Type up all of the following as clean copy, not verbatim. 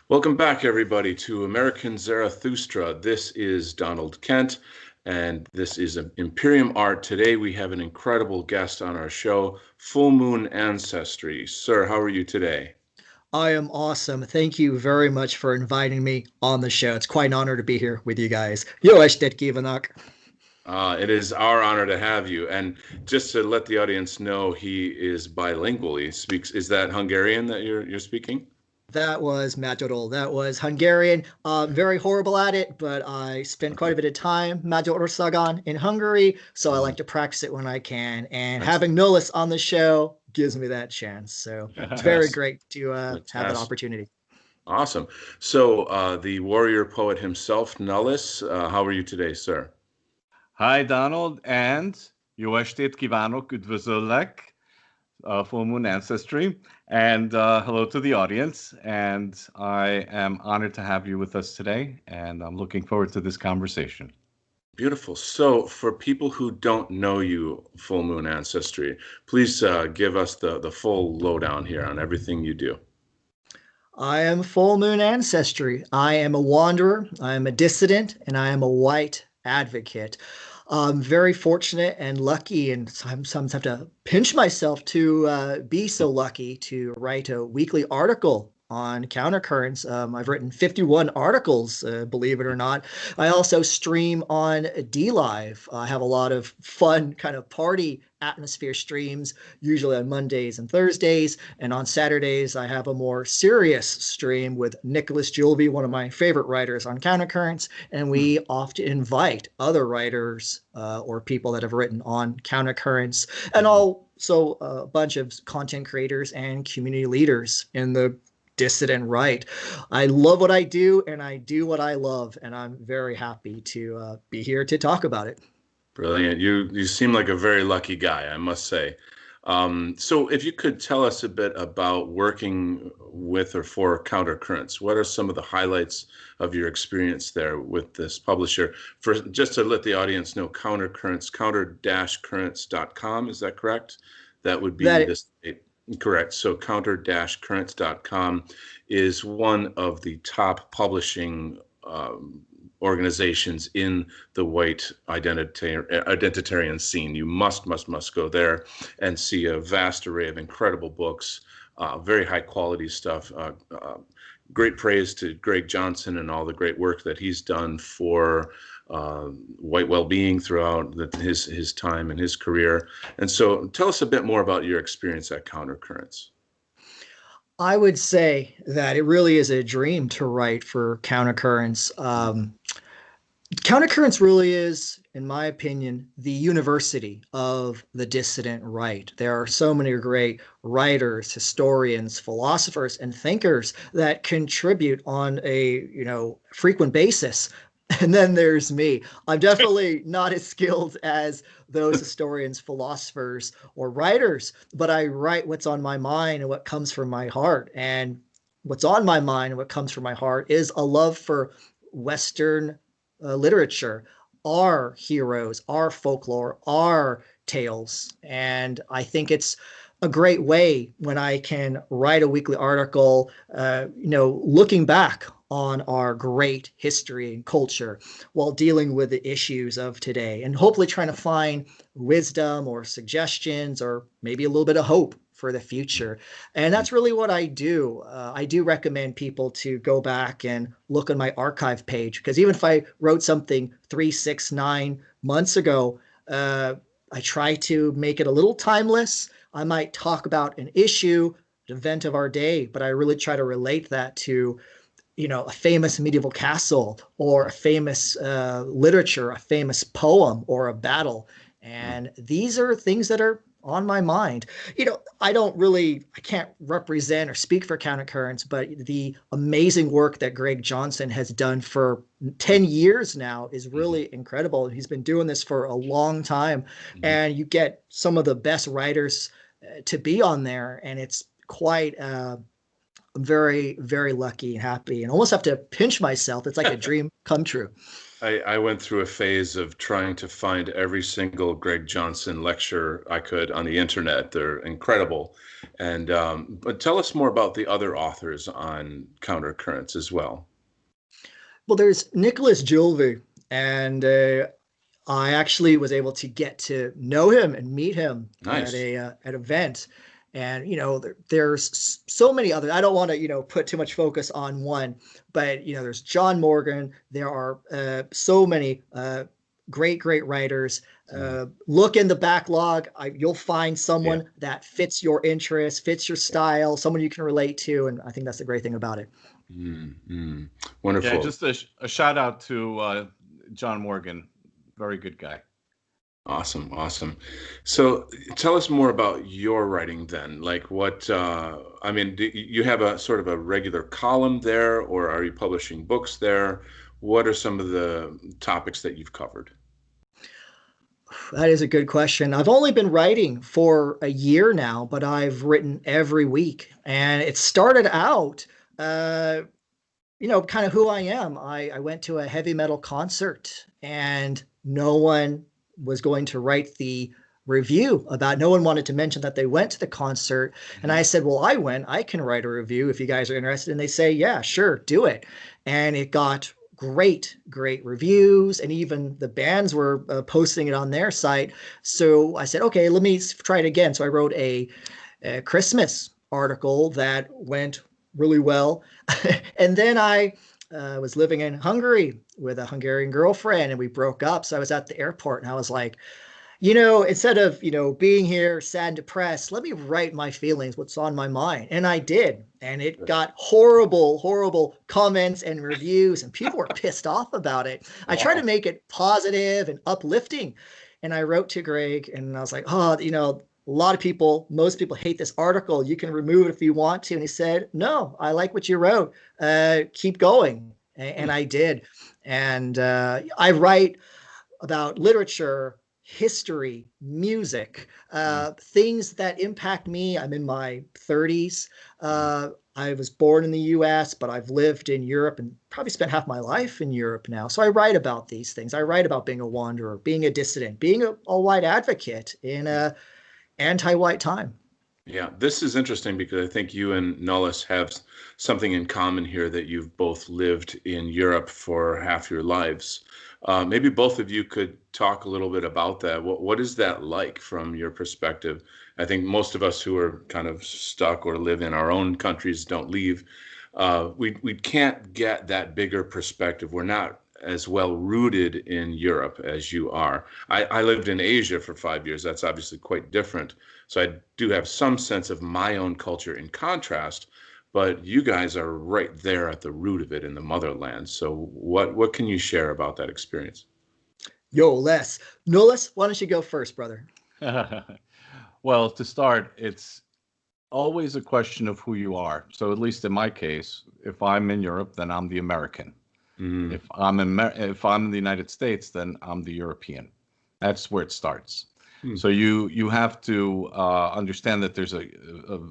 Welcome back, everybody, to American Zarathustra. This is Donald Kent, and this is Imperium Art. Today, we have an incredible guest on our show, Fullmoon Ancestry. Sir, how are you today? I am awesome. Thank you very much for inviting me on the show. It's quite an honor to be here with you guys. Jó estét kívánok. It is our honor to have you. And just to let the audience know, he is bilingual. He speaks, is that Hungarian that you're speaking? That was Magyarul. That was Hungarian. Very horrible at it, but I spent quite a bit of time Magyarországon in Hungary, so I like to practice it when I can. And That's having Nullus on the show gives me that chance. So it's very fantastic. great to have that Fantastic. opportunity. Awesome. So, the warrior poet himself, Nullus, how are you today, sir? Hi, Donald, and jó estét kívánok, üdvözöllek, Fullmoon Ancestry, and hello to the audience. And I am honored to have you with us today, and I'm looking forward to this conversation. Beautiful. So, for people who don't know you, Full Moon Ancestry, please give us the full lowdown here on everything you do. I am Fullmoon Ancestry. I am a wanderer, I am a dissident, and I am a white advocate. I'm very fortunate and lucky, and sometimes have to pinch myself to be so lucky to write a weekly article on countercurrents. I've written 51 articles, believe it or not. I also stream on DLive. I have a lot of fun kind of party atmosphere streams, usually on Mondays and Thursdays. And on Saturdays, I have a more serious stream with Nicholas Julvie, one of my favorite writers on countercurrents. And we often invite other writers or people that have written on countercurrents, and also a bunch of content creators and community leaders in the dissident right. I love what I do, and I do what I love, and I'm very happy to be here to talk about it. Brilliant. You seem like a very lucky guy, I must say. So, if you could tell us a bit about working with or for Countercurrents, what are some of the highlights of your experience there with this publisher? For just to let the audience know, Countercurrents, counter-currents.com, is that correct? That would be That this. Correct. So counter-currents.com is one of the top publishing organizations in the white identitarian scene. You must go there and see a vast array of incredible books, very high quality stuff. Great praise to Greg Johnson and all the great work that he's done for white well-being throughout his time and his career. And so tell us a bit more about your experience at Countercurrents. I would say that it really is a dream to write for Countercurrents. Countercurrents really is, in my opinion, the university of the dissident right. There are so many great writers, historians, philosophers, and thinkers that contribute on a frequent basis. And then there's me. I'm definitely not as skilled as those historians, philosophers, or writers, but I write what's on my mind and what comes from my heart. And what's on my mind and what comes from my heart is a love for Western literature, our heroes, our folklore, our tales. And I think it's a great way when I can write a weekly article, looking back on our great history and culture while dealing with the issues of today, and hopefully trying to find wisdom or suggestions or maybe a little bit of hope for the future. And that's really what I do. I do recommend people to go back and look on my archive page, because even if I wrote something 3, 6, 9 months ago, I try to make it a little timeless. I might talk about an issue, an event of our day, but I really try to relate that to a famous medieval castle or a famous literature, a famous poem or a battle. And these are things that are on my mind. I can't represent or speak for Countercurrents, but the amazing work that Greg Johnson has done for 10 years now is really incredible. He's been doing this for a long time, and you get some of the best writers to be on there, and it's quite I'm very, very lucky and happy, and almost have to pinch myself. It's like a dream come true. I went through a phase of trying to find every single Greg Johnson lecture I could on the internet. They're incredible. And but tell us more about the other authors on countercurrents as well. Well, there's Nicholas Julve, and I actually was able to get to know him and meet him at Nice. a at an event. And there's so many other. I don't want to put too much focus on one, but there's John Morgan. There are so many great writers. Look in the backlog. You'll find Yeah. someone that fits your interest, fits your style, someone you can relate to, and I think that's the great thing about it. Mm. Yeah, Wonderful. just a shout out to John Morgan. Very good guy. Awesome. So tell us more about your writing then. Like what, I mean, do you have a sort of a regular column there, or are you publishing books there? What are some of the topics that you've covered? That is a good question. I've only been writing for a year now, but I've written every week. And it started out, kind of who I am. I went to a heavy metal concert and no one was going to write the review about no one wanted to mention that they went to the concert. And I said, well, I went, I can write a review if you guys are interested. And they say, yeah, sure, do it. And it got great reviews, and even the bands were posting it on their site. So I said, okay, let me try it again. So I wrote a Christmas article that went really well. And then I was living in Hungary with a Hungarian girlfriend, and we broke up. So I was at the airport and I was like, instead of, being here sad and depressed, let me write my feelings, what's on my mind. And I did. And it got horrible comments and reviews, and people were pissed off about it. I tried to Wow. make it positive and uplifting. And I wrote to Greg and I was like, oh, most people hate this article. You can remove it if you want to. And he said, no, I like what you wrote. Keep going. And I did. And I write about literature, history, music, things that impact me. I'm in my 30s. I was born in the US, but I've lived in Europe and probably spent half my life in Europe now. So I write about these things. I write about being a wanderer, being a dissident, being a white advocate in a anti-white time. Yeah, this is interesting because I think you and Nullus have something in common here, that you've both lived in Europe for half your lives. Maybe both of you could talk a little bit about that. What is that like from your perspective? I think most of us who are kind of stuck or live in our own countries don't leave. We can't get that bigger perspective. We're not as well rooted in Europe as you are. I lived in Asia for 5 years. That's obviously quite different. So I do have some sense of my own culture in contrast, but you guys are right there at the root of it in the motherland. So what can you share about that experience? Yo, Les. Nullus, why don't you go first, brother? Well, to start, it's always a question of who you are. So at least in my case, if I'm in Europe, then I'm the American. Mm, If I'm in the United States, then I'm the European. That's where it starts. mm, So you have to understand that there's a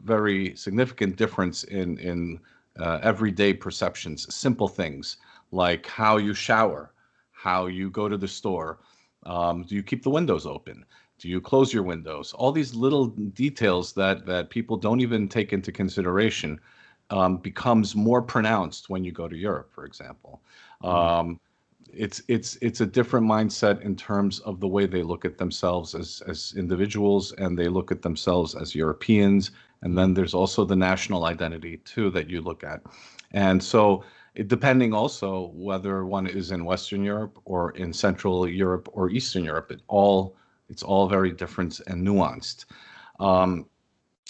very significant difference in everyday perceptions, simple things like how you shower, how you go to the store, do you keep the windows open? Do you close your windows? All these little details that people don't even take into consideration becomes more pronounced when you go to Europe, for example. mm, Um, it's a different mindset in terms of the way they look at themselves as individuals, and they look at themselves as Europeans. And then there's also the national identity too that you look at. And so depending also whether one is in Western Europe or in Central Europe or Eastern Europe, it's all very different and nuanced. Um,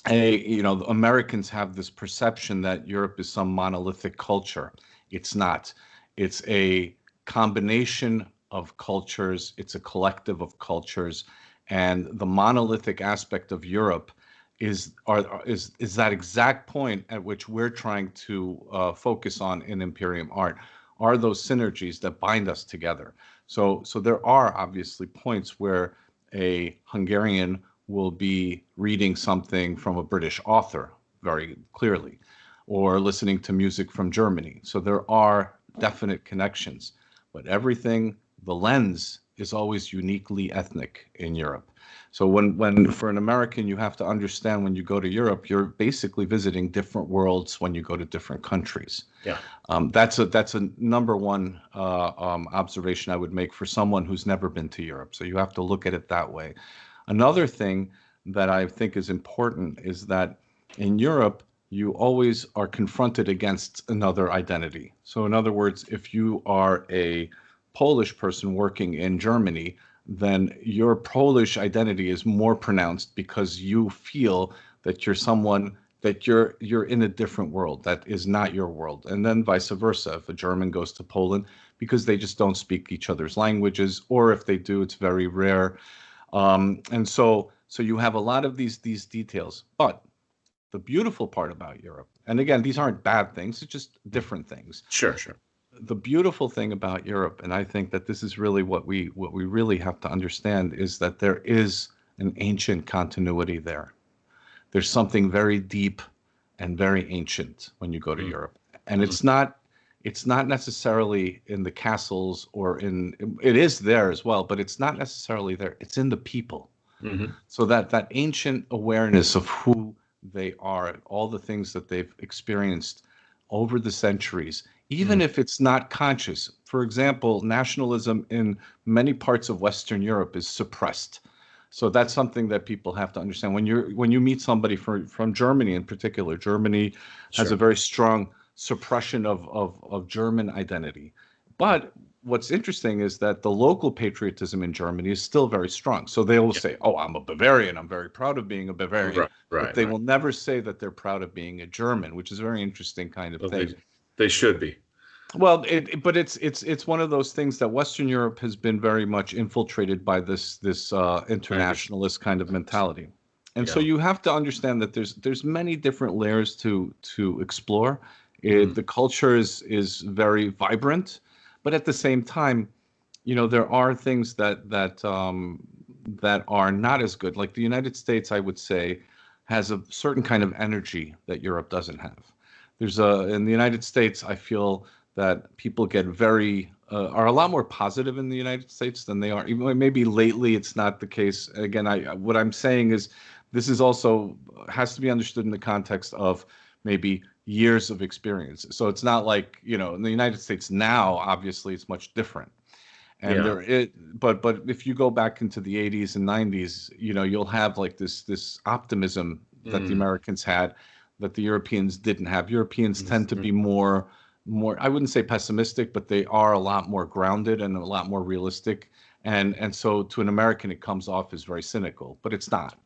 Americans have this perception that Europe is some monolithic culture. It's not. It's a combination of cultures. It's a collective of cultures, and the monolithic aspect of Europe is that exact point at which we're trying to focus on in Imperium art. Are those synergies that bind us together? So there are obviously points where a Hungarian will be reading something from a British author very clearly. or listening to music from Germany. So there are definite connections, but everything, the lens is always uniquely ethnic in Europe. So when for an American, you have to understand when you go to Europe, you're basically visiting different worlds when you go to different countries. Yeah. That's a number one observation I would make for someone who's never been to Europe. So you have to look at it that way. Another thing that I think is important is that in Europe, you always are confronted against another identity. So in other words, if you are a Polish person working in Germany, then your Polish identity is more pronounced because you feel that you're someone that you're in a different world that is not your world. And then vice versa. If a German goes to Poland, because they just don't speak each other's languages, or if they do, it's very rare. And so you have a lot of these details. But the beautiful part about Europe, and again, these aren't bad things, it's just different things. Sure, sure. The beautiful thing about Europe, and I think that this is really what we really have to understand, is that there is an ancient continuity there. There's something very deep and very ancient when you go to Europe. And it's not necessarily in the castles or it is there as well, but it's not necessarily there. It's in the people. So that ancient awareness of who they are, all the things that they've experienced over the centuries, even if it's not conscious. For example, nationalism in many parts of Western Europe is suppressed. So that's something that people have to understand. When you meet somebody from Germany in particular, Germany has a very strong suppression of German identity. But what's interesting is that the local patriotism in Germany is still very strong. So they will say, "Oh, I'm a Bavarian. I'm very proud of being a Bavarian." But they will never say that they're proud of being a German, which is a very interesting kind of thing. They should be. Well, but it's one of those things that Western Europe has been very much infiltrated by this internationalist kind of mentality. And so you have to understand that there's many different layers to explore. The culture is very vibrant, but at the same time, there are things that are not as good. Like the United States, I would say, has a certain kind of energy that Europe doesn't have. In the United States, I feel that people get are a lot more positive in the United States than they are. Even maybe lately it's not the case. Again, what I'm saying is this is also has to be understood in the context of maybe years of experience. So it's not like, in the United States now, obviously it's much different. And but if you go back into the 80s and 90s, you'll have like this optimism that the Americans had that the Europeans didn't have. Europeans tend to be more, I wouldn't say pessimistic, but they are a lot more grounded and a lot more realistic. And so to an American, it comes off as very cynical, but it's not.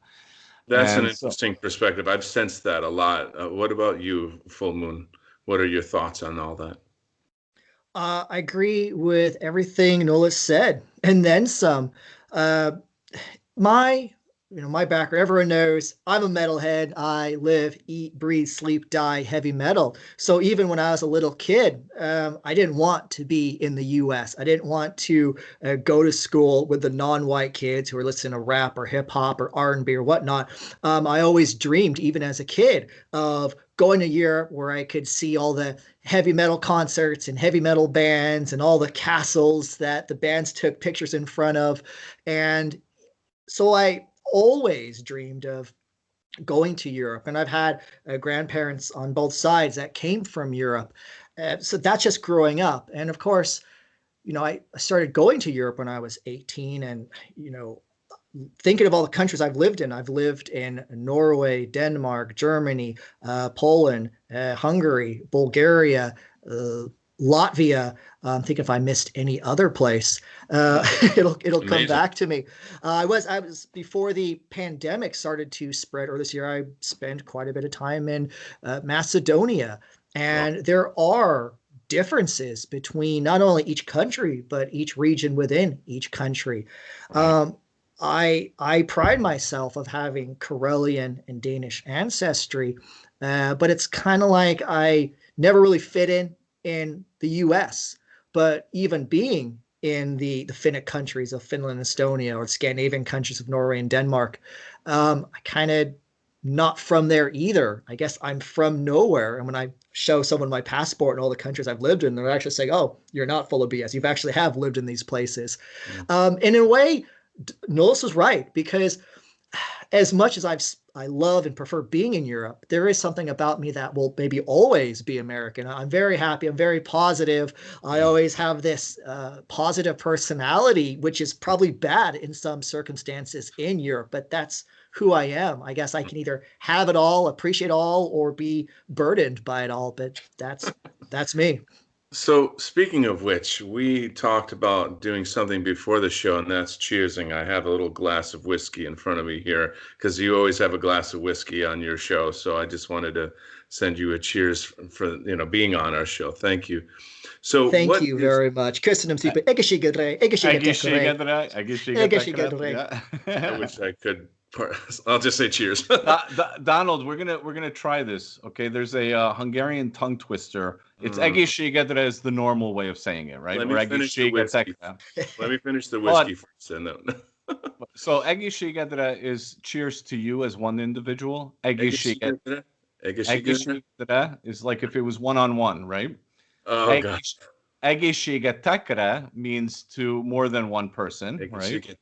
That's an interesting perspective. I've sensed that a lot. What about you, Full Moon? What are your thoughts on all that? I agree with everything Nullus said, and then some. My background, everyone knows I'm a metalhead. I live, eat, breathe, sleep, die heavy metal. So even when I was a little kid, I didn't want to be in the US. I didn't want to go to school with the non-white kids who were listening to rap or hip hop or R&B or whatnot. I always dreamed, even as a kid, of going to Europe where I could see all the heavy metal concerts and heavy metal bands and all the castles that the bands took pictures in front of. And so I always dreamed of going to Europe. And I've had grandparents on both sides that came from Europe. So that's just growing up. And of course, I started going to Europe when I was 18 and, thinking of all the countries I've lived in. I've lived in Norway, Denmark, Germany, Poland, Hungary, Bulgaria, Latvia. I'm thinking if I missed any other place, it'll come back to me. I was before the pandemic started to spread earlier this year. I spent quite a bit of time in Macedonia, and there are differences between not only each country but each region within each country. I pride myself of having Karelian and Danish ancestry, but it's kind of like I never really fit in the U.S. But even being in the Finnic countries of Finland and Estonia, or Scandinavian countries of Norway and Denmark, I kind of not from there either. I guess I'm from nowhere. And when I show someone my passport and all the countries I've lived in, they're actually saying, "Oh, you're not full of BS. You've actually have lived in these places." And in a way, Nullus was right, because as much as I love and prefer being in Europe, there is something about me that will maybe always be American. I'm very happy. I'm very positive. I always have this positive personality, which is probably bad in some circumstances in Europe, but that's who I am. I guess I can either have it all, appreciate all, or be burdened by it all. But that's me. So, speaking of which, we talked about doing something before the show, and that's cheersing. I have a little glass of whiskey in front of me here because you always have a glass of whiskey on your show. So, I just wanted to send you a cheers for being on our show. Thank you. So, Thank what you is very much. Köszönöm szépen. Egészségedre, egészségedre, egészségedre. I wish I could. I'll just say cheers. Donald, we're gonna try this. Okay, there's a Hungarian tongue twister. It's egészségedre is the normal way of saying it, right? Let me finish the whiskey. Let me finish the whiskey first, and then. So egészségedre is cheers to you as one individual. Egészségedre is like if it was one-on-one, right? Oh gosh. Egészségetekre means to more than one person, right?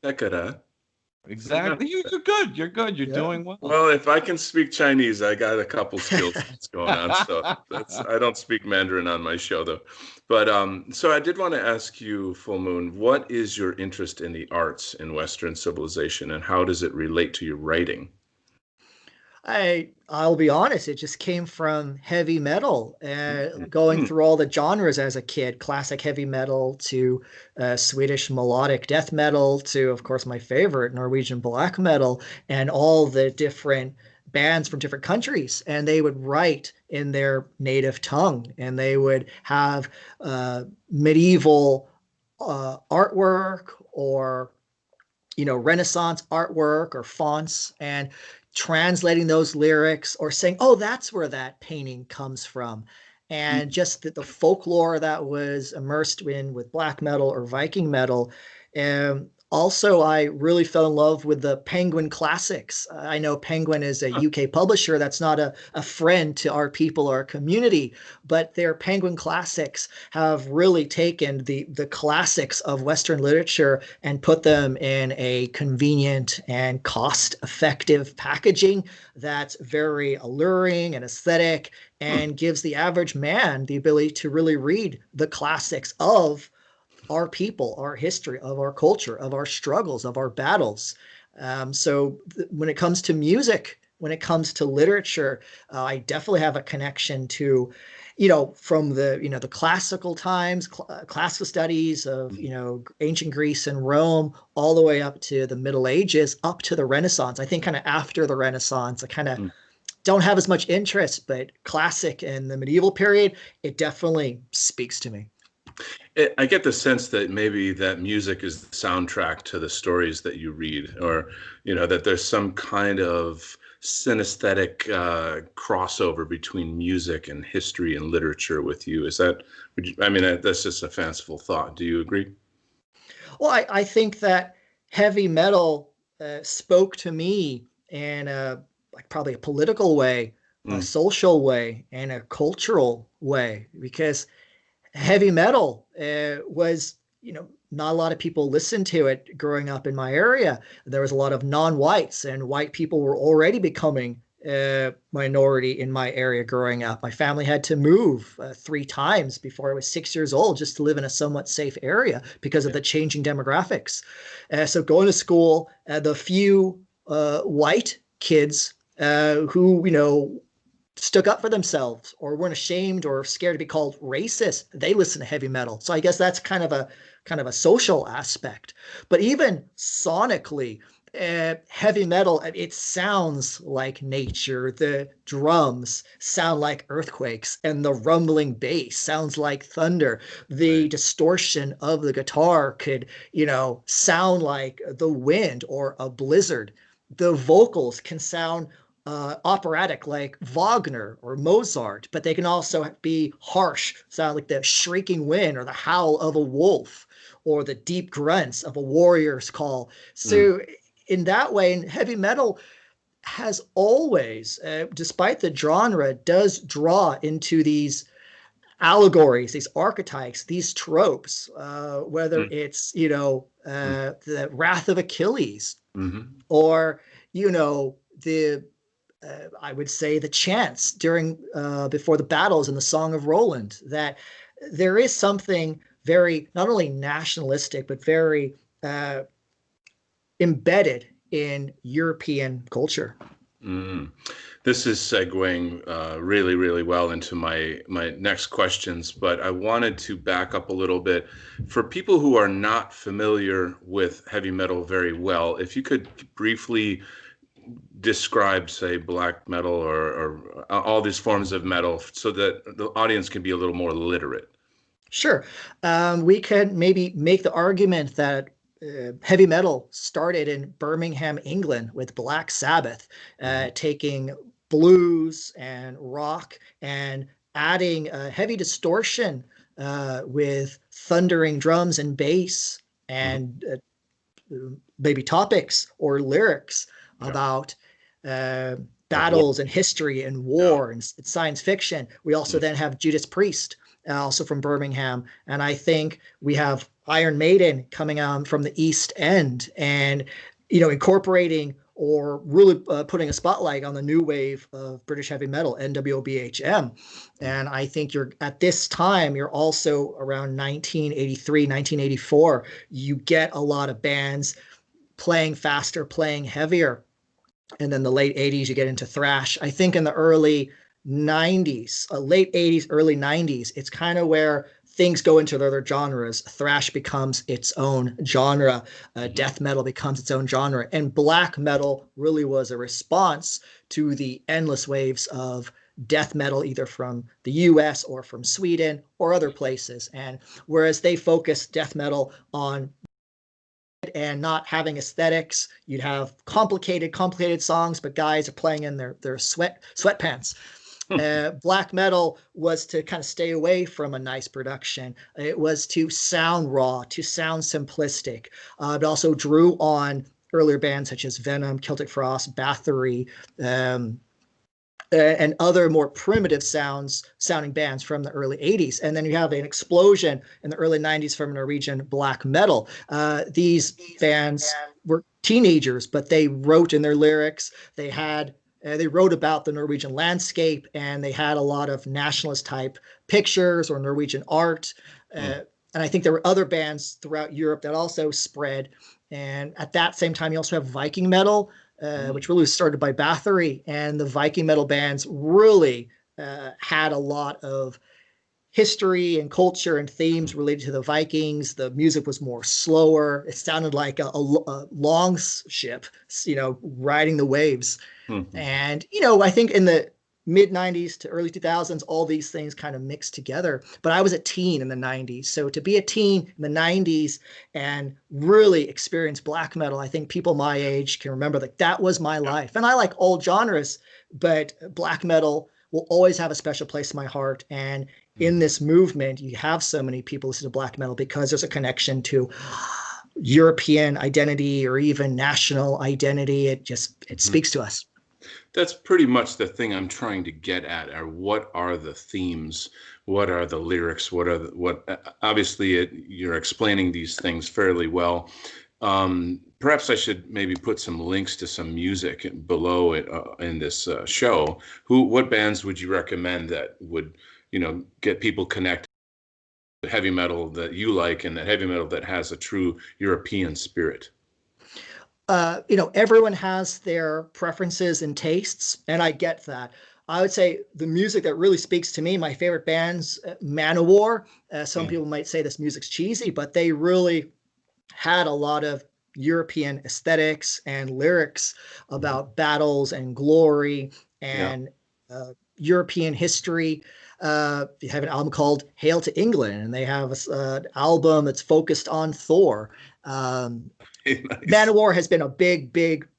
Exactly. You're good. You're good. You're doing well. Well, if I can speak Chinese, I got a couple skills that's going on. So I don't speak Mandarin on my show though. But so I did want to ask you, Fullmoon, what is your interest in the arts in Western civilization, and how does it relate to your writing? I'll be honest, it just came from heavy metal, going through all the genres as a kid, classic heavy metal to Swedish melodic death metal to, of course, my favorite, Norwegian black metal, and all the different bands from different countries. And they would write in their native tongue, and they would have medieval artwork, or Renaissance artwork or fonts, and translating those lyrics or saying, "Oh, that's where that painting comes from." And just the folklore that was immersed in with black metal or Viking metal. Also, I really fell in love with the Penguin classics. I know Penguin is a UK publisher. That's not a friend to our people, our community, but their Penguin classics have really taken the classics of Western literature and put them in a convenient and cost-effective packaging that's very alluring and aesthetic, and gives the average man the ability to really read the classics of our people, our history, of our culture, of our struggles, of our battles. When it comes to music, when it comes to literature, I definitely have a connection to, from the classical times, classical studies of, ancient Greece and Rome, all the way up to the Middle Ages, up to the Renaissance. I think kind of after the Renaissance, I kind of don't have as much interest, but classic and the medieval period, it definitely speaks to me. I get the sense that maybe that music is the soundtrack to the stories that you read, or, that there's some kind of synesthetic crossover between music and history and literature with you. Is that, that's just a fanciful thought. Do you agree? Well, I think that heavy metal spoke to me in probably a political way, a social way, and a cultural way, because heavy metal was, not a lot of people listened to it growing up in my area. There was a lot of non-whites, and white people were already becoming a minority in my area growing up. My family had to move 3 times before I was 6 years old just to live in a somewhat safe area because of the changing demographics. So going to school, the few white kids who, stuck up for themselves or weren't ashamed or scared to be called racist, they listen to heavy metal. So I guess that's kind of a social aspect. But even sonically, heavy metal, it sounds like nature. The drums sound like earthquakes, and the rumbling bass sounds like thunder. The distortion of the guitar could, sound like the wind or a blizzard. The vocals can sound operatic like Wagner or Mozart, but they can also be harsh, sound like the shrieking wind or the howl of a wolf or the deep grunts of a warrior's call. So in that way, in heavy metal, has always, despite the genre, does draw into these allegories, these archetypes, these tropes, whether it's, the Wrath of Achilles, or, the I would say the chants during before the battles in the Song of Roland, that there is something very not only nationalistic but very embedded in European culture. This is segueing really, really well into my next questions, but I wanted to back up a little bit. For people who are not familiar with heavy metal very well, if you could briefly describe, say, black metal or all these forms of metal so that the audience can be a little more literate. Sure. We can maybe make the argument that heavy metal started in Birmingham, England, with Black Sabbath, taking blues and rock and adding heavy distortion with thundering drums and bass and maybe topics or lyrics about battles and history and war and science fiction. We also then have Judas Priest, also from Birmingham. And I think we have Iron Maiden coming from the East End and, incorporating or really putting a spotlight on the new wave of British heavy metal, NWOBHM. And I think at this time, you're also around 1983, 1984, you get a lot of bands playing faster, playing heavier. And then the late 80s, you get into thrash. I think in the early 90s, late 80s, early 90s, it's kind of where things go into the other genres. Thrash becomes its own genre. Death metal becomes its own genre. And black metal really was a response to the endless waves of death metal, either from the US or from Sweden or other places. And whereas they focused death metal on and not having aesthetics, you'd have complicated songs, but guys are playing in their sweatpants. Black metal was to kind of stay away from a nice production. It was to sound raw, to sound simplistic. It also drew on earlier bands such as Venom, Celtic Frost, Bathory, and other more primitive sounding bands from the early 80s. And then you have an explosion in the early 90s from Norwegian black metal. These bands were teenagers, but they wrote in their lyrics. They wrote about the Norwegian landscape, and they had a lot of nationalist type pictures or Norwegian art. And I think there were other bands throughout Europe that also spread. And at that same time, you also have Viking metal, which really was started by Bathory. And the Viking metal bands really had a lot of history and culture and themes related to the Vikings. The music was more slower. It sounded like a long ship, riding the waves. And, I think in the mid 90s to early 2000s, all these things kind of mixed together. But I was a teen in the 90s. So to be a teen in the 90s and really experience black metal, I think people my age can remember that was my life. And I like all genres, but black metal will always have a special place in my heart. And in this movement, you have so many people listen to black metal because there's a connection to European identity or even national identity. It speaks to us. That's pretty much the thing I'm trying to get at. What are the themes? What are the lyrics? Obviously you're explaining these things fairly well. Perhaps I should maybe put some links to some music below it in this show. What bands would you recommend that would, get people connected to heavy metal that you like and the heavy metal that has a true European spirit? Everyone has their preferences and tastes, and I get that. I would say the music that really speaks to me, my favorite bands, Manowar. Some people might say this music's cheesy, but they really had a lot of European aesthetics and lyrics about battles and glory and European history. You have an album called Hail to England, and they have an album that's focused on Thor. Nice. Manowar has been a big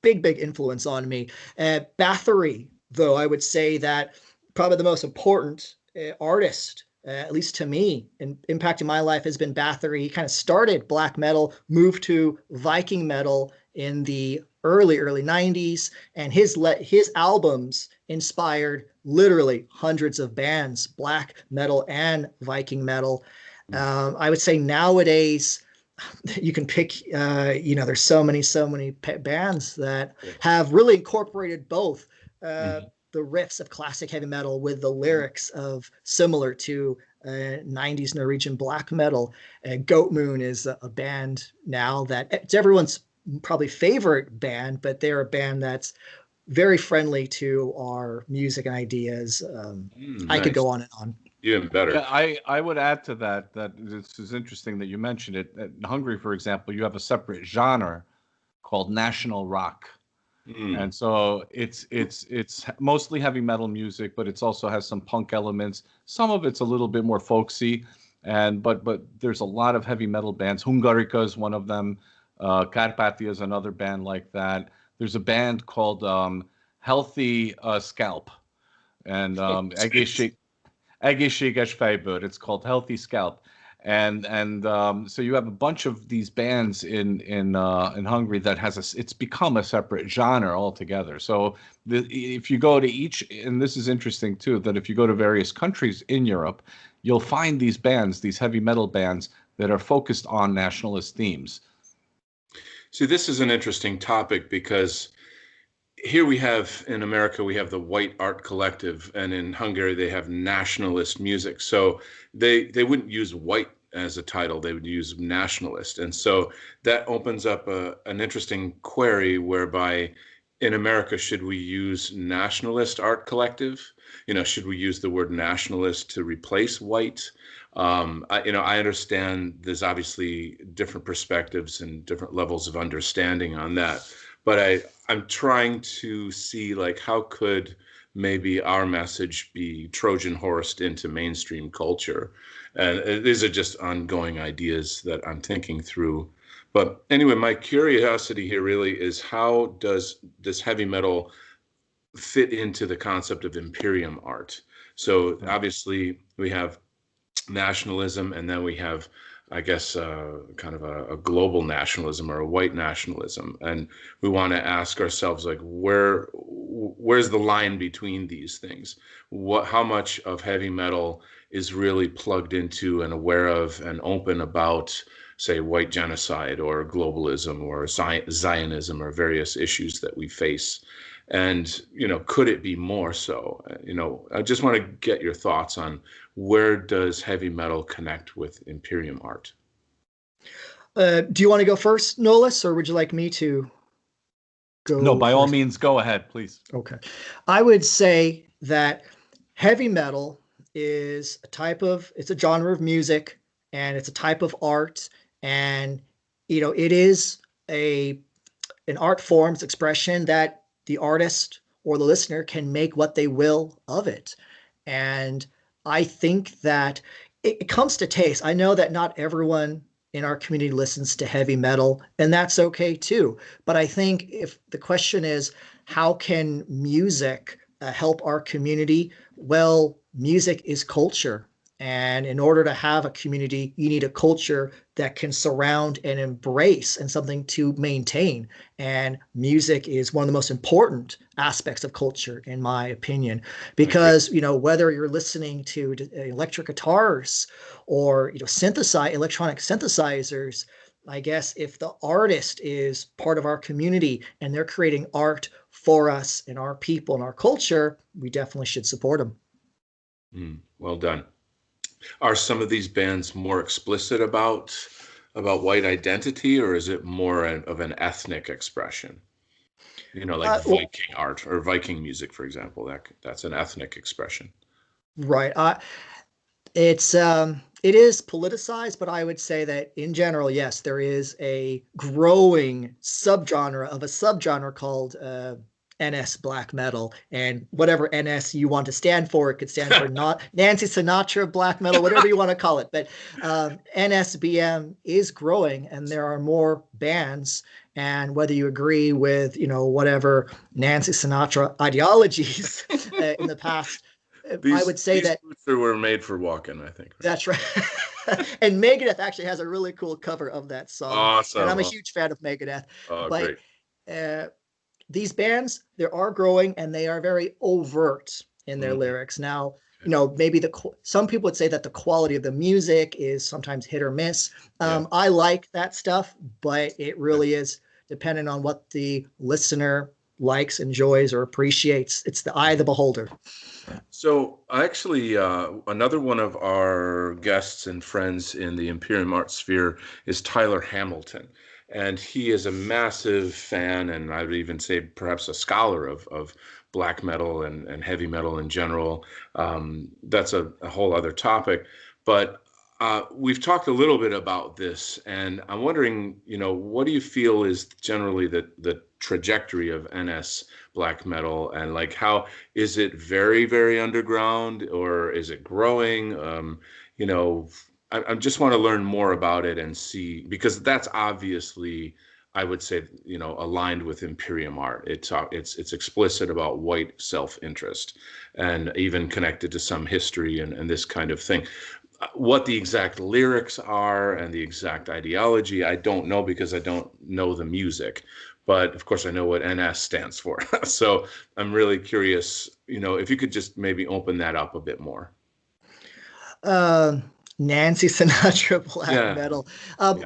influence on me. Bathory, though, I would say that probably the most important artist, at least to me, in impacting my life has been Bathory. He kind of started black metal, moved to Viking metal in the early 90s, and his albums inspired literally hundreds of bands, black metal and Viking metal. I would say nowadays you can pick, there's so many bands that have really incorporated both the riffs of classic heavy metal with the lyrics of similar to 90s Norwegian black metal. Goat Moon is a band now that it's everyone's probably favorite band, but they're a band that's very friendly to our music and ideas. I could go on and on. Even better. Yeah, I would add to that this is interesting that you mentioned it. In Hungary, for example, you have a separate genre called national rock. And so it's mostly heavy metal music, but it also has some punk elements. Some of it's a little bit more folksy, but there's a lot of heavy metal bands. Hungarica is one of them. Carpathia is another band like that. There's a band called Healthy Scalp, and Egészséges Fejbőr. It's called Healthy Scalp. And so you have a bunch of these bands in Hungary that it's become a separate genre altogether. So if you go to each, and this is interesting too, that if you go to various countries in Europe, you'll find these bands, these heavy metal bands that are focused on nationalist themes. See, this is an interesting topic because here we have, in America, we have the White Art Collective, and in Hungary they have nationalist music. So they wouldn't use white as a title, they would use nationalist. And so that opens up an interesting query whereby in America, should we use nationalist art collective? Should we use the word nationalist to replace white? I understand there's obviously different perspectives and different levels of understanding on that. But I'm trying to see, like, how could maybe our message be Trojan horsed into mainstream culture? And these are just ongoing ideas that I'm thinking through. But anyway, my curiosity here really is, how does this heavy metal fit into the concept of Imperium art? So obviously we have nationalism, and then we have, I guess, kind of a global nationalism or a white nationalism. And we want to ask ourselves, like, where's the line between these things? How much of heavy metal is really plugged into and aware of and open about, say, white genocide or globalism or Zionism or various issues that we face? And, could it be more so? I just want to get your thoughts on, where does heavy metal connect with Imperium art? Do you want to go first, Nullus, or would you like me to go? No, by all first? means, go ahead, please. Okay. I would say that heavy metal is it's a genre of music, and it's a type of art, and it is an art form, it's expression that the artist or the listener can make what they will of it. And I think that it comes to taste. I know that not everyone in our community listens to heavy metal, and that's okay too. But I think if the question is, how can music help our community? Well, music is culture. And in order to have a community, you need a culture that can surround and embrace, and something to maintain. And music is one of the most important aspects of culture, in my opinion, because, whether you're listening to electric guitars or, electronic synthesizers, I guess if the artist is part of our community and they're creating art for us and our people and our culture, we definitely should support them. Well done. Are some of these bands more explicit about white identity, or is it more of an ethnic expression? Like Viking art or Viking music, for example, that's an ethnic expression. Right. It is politicized, but I would say that in general, yes, there is a growing subgenre of a subgenre called NS black metal, and whatever NS you want to stand for, it could stand for not Nancy Sinatra black metal, whatever you want to call it. But NSBM is growing, and there are more bands. And whether you agree with, whatever Nancy Sinatra ideologies in the past, I would say that boots were made for walking, I think. That's right. And Megadeth actually has a really cool cover of that song. Awesome. And I'm a huge fan of Megadeth. Oh, but great. these bands, they are growing and they are very overt in their lyrics. Now, maybe some people would say that the quality of the music is sometimes hit or miss. I like that stuff, but it really is dependent on what the listener likes, enjoys, or appreciates. It's the eye of the beholder. So actually, another one of our guests and friends in the Imperium art sphere is Tyler Hamilton. And he is a massive fan, and I would even say perhaps a scholar of black metal and heavy metal in general. That's a whole other topic. But we've talked a little bit about this, and I'm wondering, what do you feel is generally the trajectory of NS black metal, and like how is it very, very underground, or is it growing? I just want to learn more about it and see, because that's obviously, I would say, aligned with Imperium art. It's explicit about white self-interest, and even connected to some history and this kind of thing. What the exact lyrics are and the exact ideology, I don't know, because I don't know the music. But of course, I know what NS stands for. So I'm really curious, if you could just maybe open that up a bit more. Nancy Sinatra black Yeah. metal.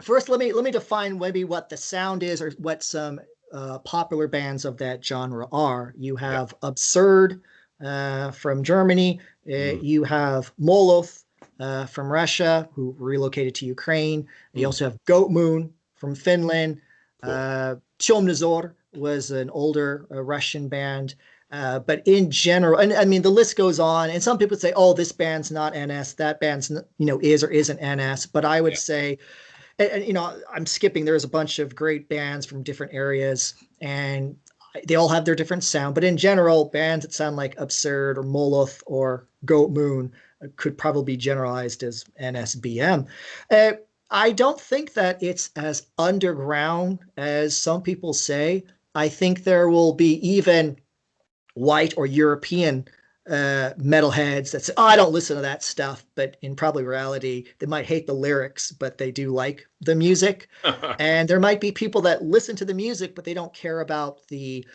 First, let me define maybe what the sound is, or what some popular bands of that genre are. You have Absurd from Germany. You have Moloth from Russia, who relocated to Ukraine. You also have Goat Moon from Finland. Cool. Chomnazor was an older Russian band. But in general, and I mean, the list goes on, and some people say, oh, this band's not NS, that band's, is or isn't NS. But I would say, and I'm skipping, there's a bunch of great bands from different areas, and they all have their different sound. But in general, bands that sound like Absurd or Moloth or Goat Moon could probably be generalized as NSBM. I don't think that it's as underground as some people say. I think there will be even white or European metalheads that say, oh, I don't listen to that stuff. But in probably reality, they might hate the lyrics, but they do like the music. And there might be people that listen to the music, but they don't care about the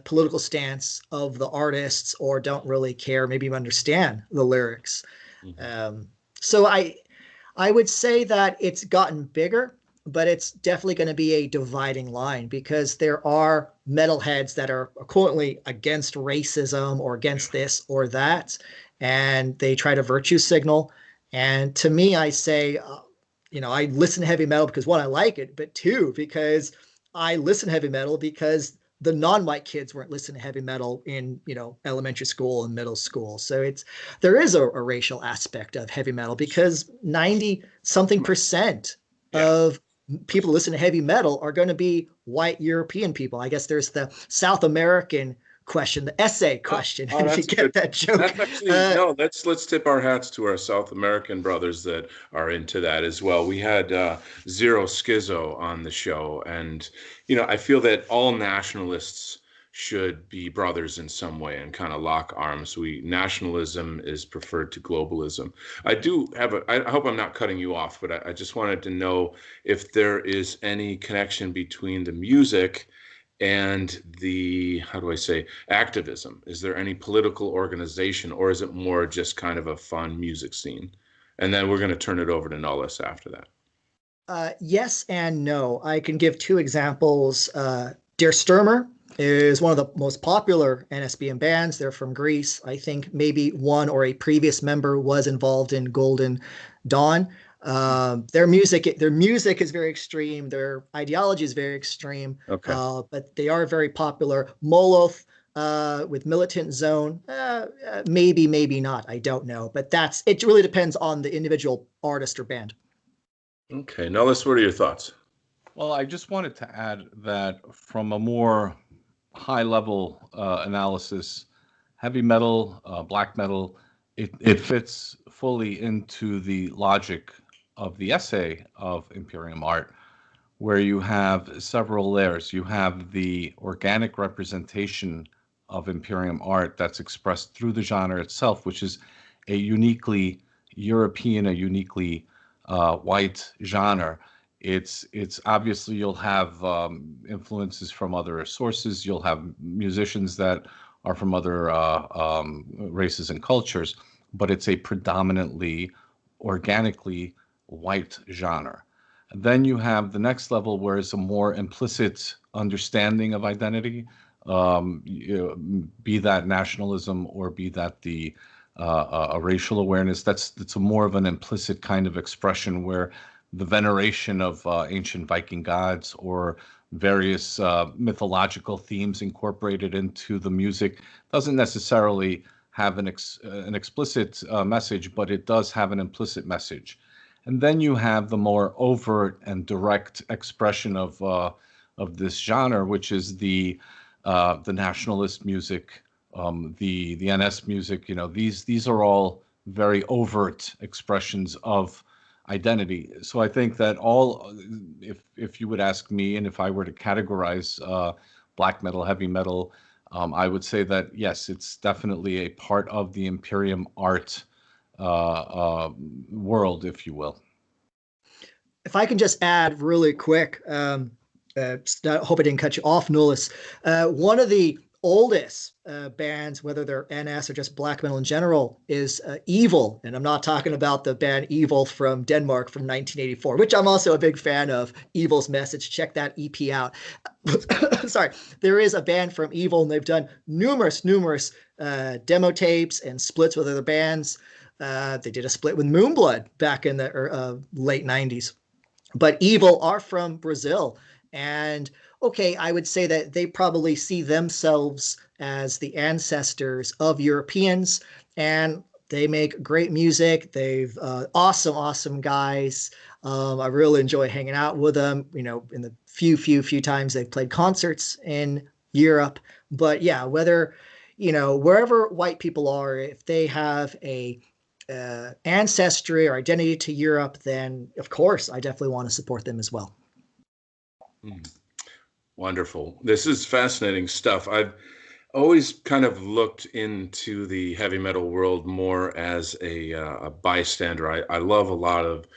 political stance of the artists, or don't really care, maybe even understand the lyrics. So I would say that it's gotten bigger, but it's definitely going to be a dividing line, because there are metalheads that are currently against racism or against this or that, and they try to virtue signal. And to me, I say, I listen to heavy metal because, one, I like it, but two, because I listen to heavy metal because the non-white kids weren't listening to heavy metal in, elementary school and middle school. So there is a racial aspect of heavy metal, because 90 something percent of people who listen to heavy metal are going to be white European people. I guess there's the South American question, the essay question. Oh, if you get that joke. That's actually, no, let's tip our hats to our South American brothers that are into that as well. We had Zero Schizo on the show, and I feel that all nationalists should be brothers in some way and kind of lock arms. Nationalism is preferred to globalism. I hope I'm not cutting you off, but I just wanted to know if there is any connection between the music and the, how do I say, activism. Is there any political organization, or is it more just kind of a fun music scene? And then we're going to turn it over to Nullus after that. Yes and no. I can give two examples. Der Stürmer is one of the most popular NSBM bands. They're from Greece. I think maybe one or a previous member was involved in Golden Dawn. Their music is very extreme. Their ideology is very extreme. Okay. But they are very popular. Moloth with Militant Zone, maybe not. I don't know. But it really depends on the individual artist or band. Okay. Nullus, what are your thoughts? Well, I just wanted to add that from a more high-level analysis, heavy metal, black metal, it fits fully into the logic of the essay of Imperium art, where you have several layers. You have the organic representation of Imperium art that's expressed through the genre itself, which is a uniquely European, a uniquely white genre. It's obviously you'll have influences from other sources. You'll have musicians that are from other races and cultures, but it's a predominantly organically white genre. Then you have the next level where it's a more implicit understanding of identity, be that nationalism or be that the a racial awareness. That's a more of an implicit kind of expression where the veneration of ancient Viking gods or various mythological themes incorporated into the music doesn't necessarily have an explicit message, but it does have an implicit message. And then you have the more overt and direct expression of this genre, which is the nationalist music, the NS music. You know, these are all very overt expressions of identity. So I think that all, if you would ask me, and if I were to categorize black metal, heavy metal, I would say that yes, it's definitely a part of the Imperium art world, if you will. If I can just add really quick, I hope I didn't cut you off, Nullus. One of the oldest bands, whether they're NS or just black metal in general, is Evil. And I'm not talking about the band Evil from Denmark from 1984, which I'm also a big fan of. Evil's Message. Check that EP out. Sorry. There is a band from Evil, and they've done numerous demo tapes and splits with other bands. They did a split with Moonblood back in the late 90s. But Evil are from Brazil. And okay, I would say that they probably see themselves as the ancestors of Europeans, and they make great music. They've awesome guys. I really enjoy hanging out with them. You know, in the few times they've played concerts in Europe. But yeah, whether wherever white people are, if they have a ancestry or identity to Europe, then of course I definitely want to support them as well. Wonderful. This is fascinating stuff. I've always kind of looked into the heavy metal world more as a bystander. I love a lot of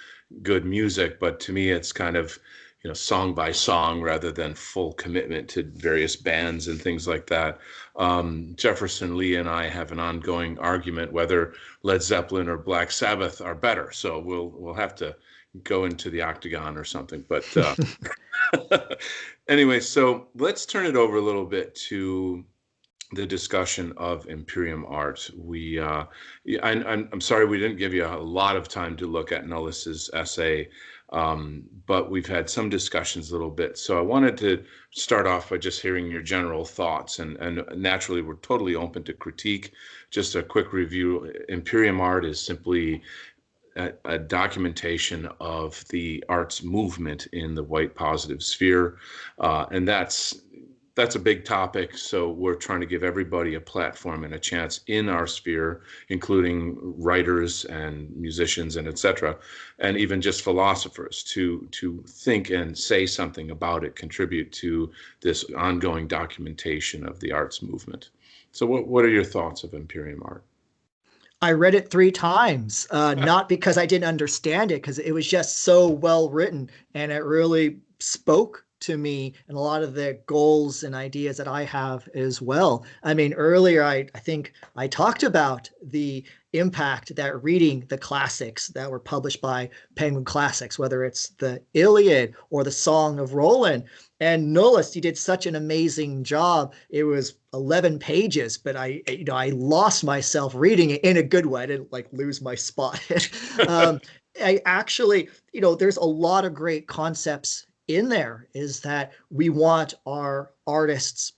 good music, but to me it's kind of song by song rather than full commitment to various bands and things like that. Jefferson Lee and I have an ongoing argument whether Led Zeppelin or Black Sabbath are better. So we'll have to go into the octagon or something. But anyway, so let's turn it over a little bit to the discussion of Imperium art. I'm sorry we didn't give you a lot of time to look at Nullus's essay, but we've had some discussions a little bit. So I wanted to start off by just hearing your general thoughts, and naturally we're totally open to critique. Just a quick review. Imperium art is simply a documentation of the arts movement in the white positive sphere, and that's a big topic. So we're trying to give everybody a platform and a chance in our sphere, including writers and musicians and etc., and even just philosophers to think and say something about it, contribute to this ongoing documentation of the arts movement. So what are your thoughts of Imperium art? I read it 3 times, not because I didn't understand it, because it was just so well written, and it really spoke to me and a lot of the goals and ideas that I have as well. I mean, earlier I think I talked about the impact that reading the classics that were published by Penguin Classics, whether it's the Iliad or the Song of Roland. And Nullus, you did such an amazing job. It was 11 pages, but I lost myself reading it in a good way. I didn't lose my spot. I actually, there's a lot of great concepts in there. Is that we want our artists,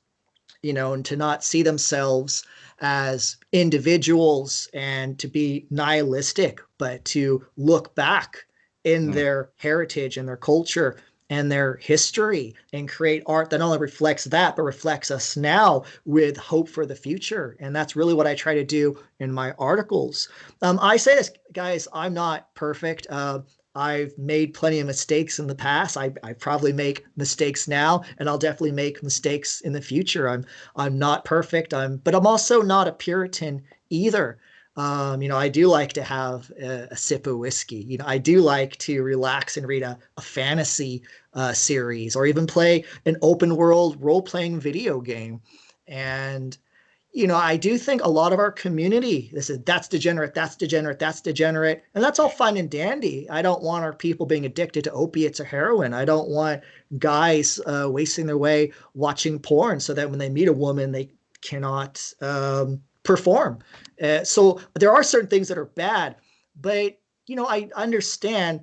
and to not see themselves as individuals and to be nihilistic, but to look back in their heritage and their culture and their history and create art that not only reflects that, but reflects us now with hope for the future. And that's really what I try to do in my articles. I say this, guys, I'm not perfect. I've made plenty of mistakes in the past. I probably make mistakes now, and I'll definitely make mistakes in the future. I'm not perfect. But I'm also not a Puritan either. I do like to have a sip of whiskey. I do like to relax and read a fantasy series, or even play an open world role-playing video game. And I do think a lot of our community, that's degenerate, that's degenerate, that's degenerate, and that's all fine and dandy. I don't want our people being addicted to opiates or heroin. I don't want guys wasting their way watching porn so that when they meet a woman, they cannot perform. So there are certain things that are bad, but I understand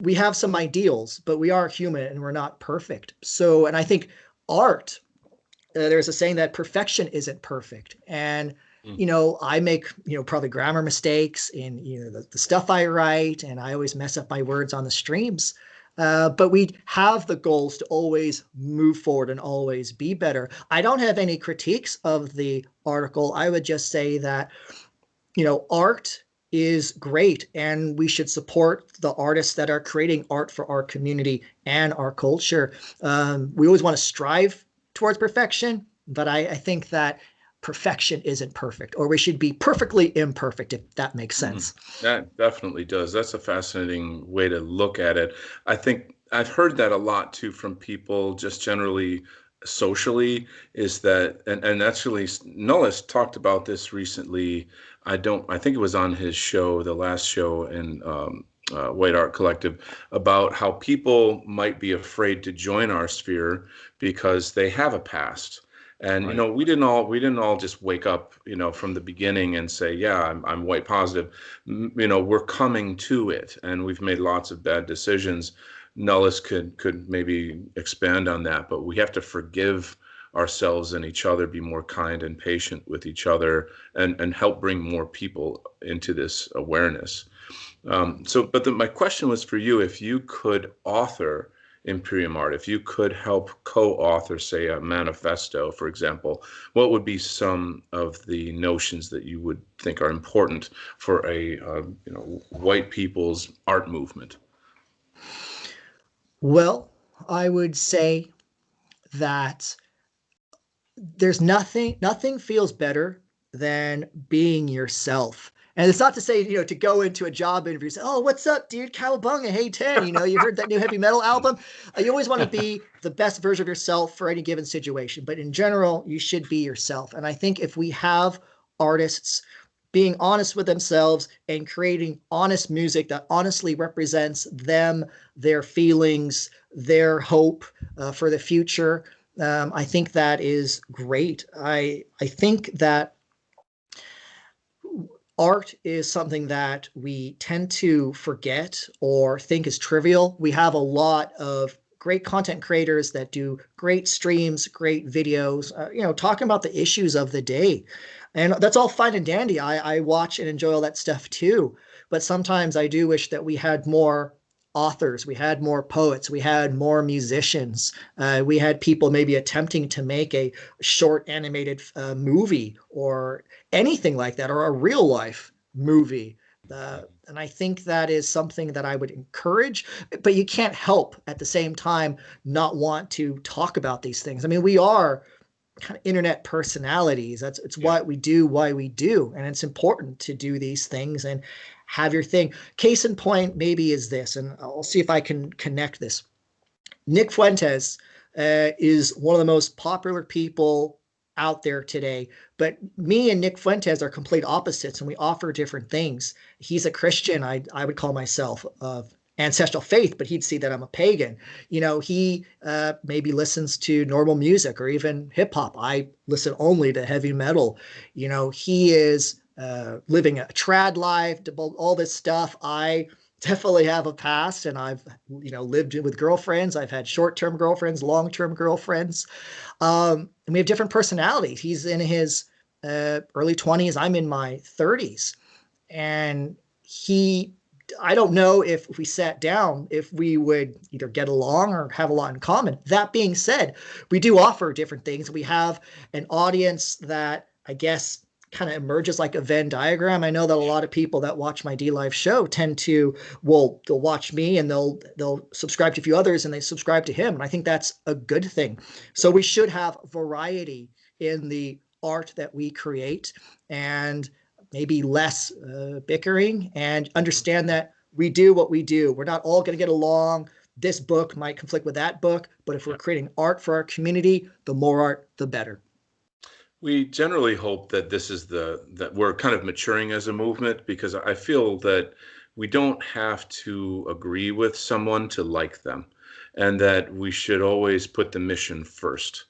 we have some ideals, but we are human and we're not perfect. So, and I think art, there's a saying that perfection isn't perfect. And, I make, probably grammar mistakes in, the stuff I write, and I always mess up my words on the streams. But we have the goals to always move forward and always be better. I don't have any critiques of the article. I would just say that, art is great, and we should support the artists that are creating art for our community and our culture. We always want to strive towards perfection, but I think that perfection isn't perfect, or we should be perfectly imperfect, if that makes sense. That definitely does. That's a fascinating way to look at it. I think I've heard that a lot too from people just generally socially, is that, and actually Nullus talked about this recently. I think it was on his show, the last show in White Art Collective, about how people might be afraid to join our sphere because they have a past. And Right. we didn't all just wake up, from the beginning and say, yeah, I'm white positive. We're coming to it, and we've made lots of bad decisions. Nullus could maybe expand on that, but we have to forgive ourselves and each other, be more kind and patient with each other, and help bring more people into this awareness. But my question was for you: if you could author Imperium art, if you could help co-author, say, a manifesto, for example, what would be some of the notions that you would think are important for a white people's art movement? Well, I would say that there's nothing feels better than being yourself. And it's not to say, to go into a job interview and say, oh, what's up, dude? Cowabunga, hey, 10, you heard that new heavy metal album? You always want to be the best version of yourself for any given situation. But in general, you should be yourself. And I think if we have artists being honest with themselves and creating honest music that honestly represents them, their feelings, their hope for the future, I think that is great. I think that art is something that we tend to forget or think is trivial. We have a lot of great content creators that do great streams, great videos, talking about the issues of the day. And that's all fine and dandy. I watch and enjoy all that stuff too. But sometimes I do wish that we had more authors, we had more poets, we had more musicians, we had people maybe attempting to make a short animated movie or anything like that, or a real life movie. And I think that is something that I would encourage, but you can't help at the same time not want to talk about these things. I mean, we are kind of internet personalities. It's Yeah. what we do, why we do, and it's important to do these things and have your thing. Case in point maybe is this, and I'll see if I can connect this. Nick Fuentes is one of the most popular people out there today, but me and Nick Fuentes are complete opposites, and we offer different things. He's a Christian. I would call myself of ancestral faith, but he'd see that I'm a pagan. He maybe listens to normal music or even hip hop. I listen only to heavy metal. He is living a trad life, all this stuff. I definitely have a past, and I've lived with girlfriends. I've had short-term girlfriends, long-term girlfriends, and we have different personalities. He's in his early 20s. I'm in my 30s, and I don't know if we sat down, if we would either get along or have a lot in common. That being said, we do offer different things. We have an audience that I guess kind of emerges like a Venn diagram. I know that a lot of people that watch my D Live show tend to, they'll watch me and they'll subscribe to a few others and they subscribe to him. And I think that's a good thing. So we should have variety in the art that we create. And maybe less bickering, and understand that we do what we do. We're not all going to get along. This book might conflict with that book, but if we're creating art for our community, the more art, the better. We generally hope that this is that we're kind of maturing as a movement, because I feel that we don't have to agree with someone to like them, and that we should always put the mission first.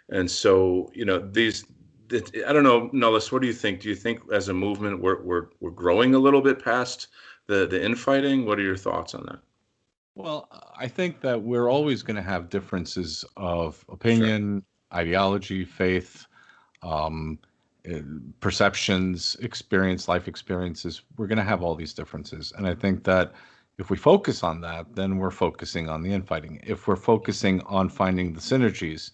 And so, I don't know, Nullus, what do you think? Do you think as a movement we're growing a little bit past the infighting? What are your thoughts on that? Well, I think that we're always going to have differences of Sure. opinion, ideology, faith, um, uh, perceptions, experience, life experiences. We're going to have all these differences. And I think that if we focus on that, then we're focusing on the infighting. If we're focusing on finding the synergies